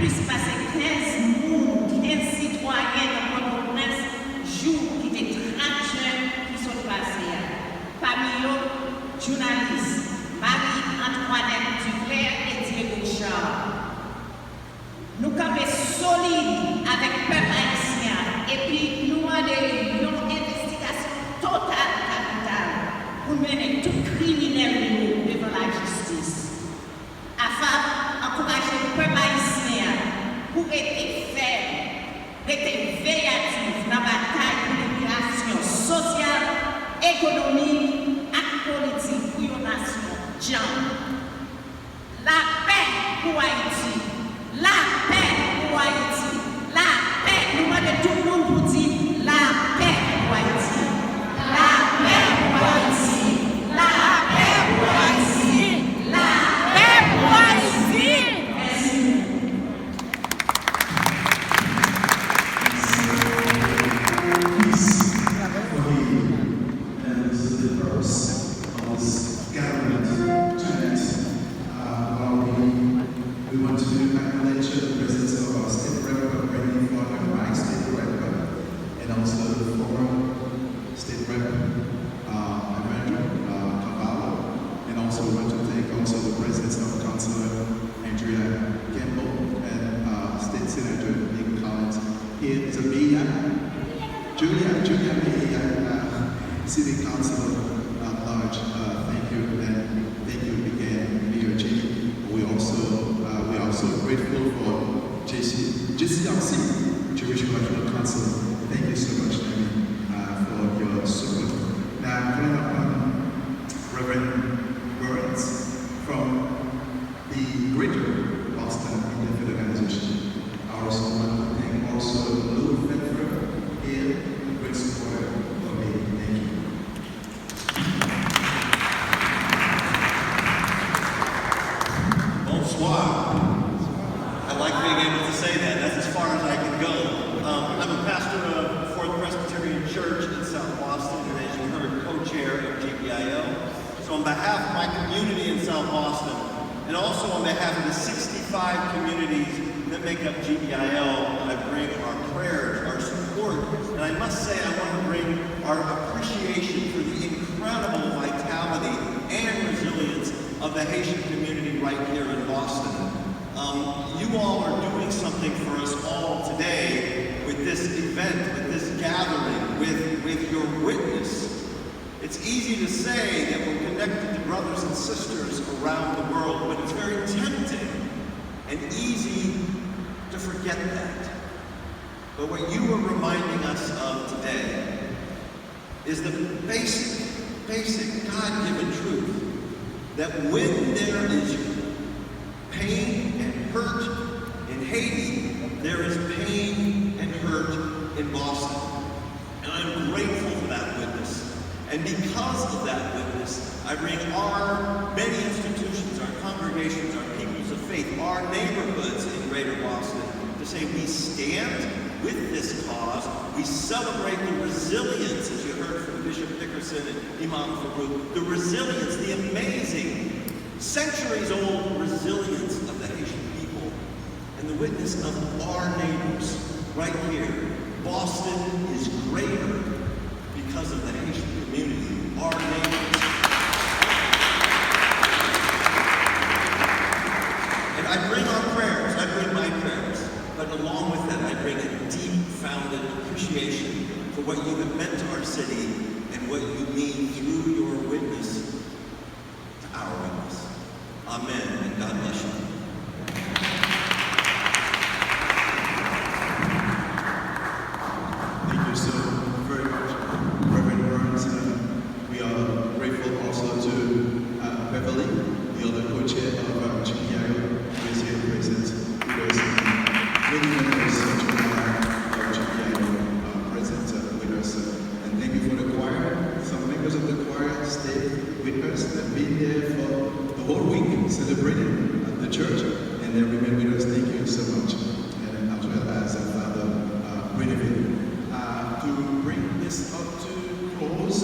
puisse passer 15 mondes, 15 citoyens dans Port-au-Prince, jour qui était 30 jeunes qui sont passés. Parmi eux, journalistes, Marie-Antoinette Duclerc et Diego Charles. Nous campons solides avec le peuple haïtien et puis nous avons une investigation totale capitale pour mener tout criminel devant la justice. Afin d'encourager le peuple haïtien pour être ferme, être véatif dans la bataille pour l'immigration sociale, économique et politique pour une nation. La paix pour Haïti. La paix pour Haïti. La paix. Nous demandons tout le monde pour dire la paix pour Haïti. La paix pour Haïti. La paix pour Haïti. La paix pour Haïti. Merci. We want to acknowledge the presence of our state rep, Randy Ford, my state rep, and also the former state rep, Emmanuel Cavallo, and also we want to thank also the presence of Councilor Andrea Campbell and State Senator Nick Collins. Here is Julia Mejia, City Councilor at large. Thank you, and thank you again, Mayor Jimmy. We are also grateful for JCRC, Jewish Cultural Council. Thank you so much, Amy, for your support. Now, calling upon Reverend Lawrence from the Greater Boston Independent Organization. I also want to thank also Lou Fenfer here, great supporter of me. Thank you. I like being able to say that. That's as far as I can go. I'm a pastor of Fourth Presbyterian Church in South Boston, and as you heard, co-chair of GBIO. So on behalf of my community in South Boston, and also on behalf of the 65 communities that make up GBIO, I bring our prayers, our support, and I must say I want to bring our appreciation for the incredible vitality and resilience of the Haitian community right here in Boston. You all are doing something for us all today with this event, with this gathering, with your witness. It's easy to say that we're connected to brothers and sisters around the world, but it's very tempting and easy to forget that. But what you are reminding us of today is the basic God-given truth that when there is pain and hurt in Haiti, there is pain and hurt in Boston. And I'm grateful for that witness. And because of that witness, I bring our many institutions, our congregations, our peoples of faith, our neighborhoods in Greater Boston to say we stand with this cause. We celebrate the resilience, as you heard from Bishop Dickerson and Imam Farouk, the resilience, the amazing, centuries-old resilience of the Haitian people, and the witness of our neighbors right here. Boston is greater because of the Haitian community, our neighbors. And I bring our prayers, I bring my prayers, but along with that I bring a deep-founded appreciation for what you have meant to our city and what you mean through your witness to our witness. Amen, and God bless you. Thank you so very much, Reverend Burns. We are grateful also to Beverly, the other co-chair of GBIO, who is here present. Because many members of GBIO present with us. And thank you for the choir. Some members of the choir stayed with us and been there for the whole week celebrating at the church. And they remain with us. Thank you so much. And as well as Father Reneville. To bring this up to close,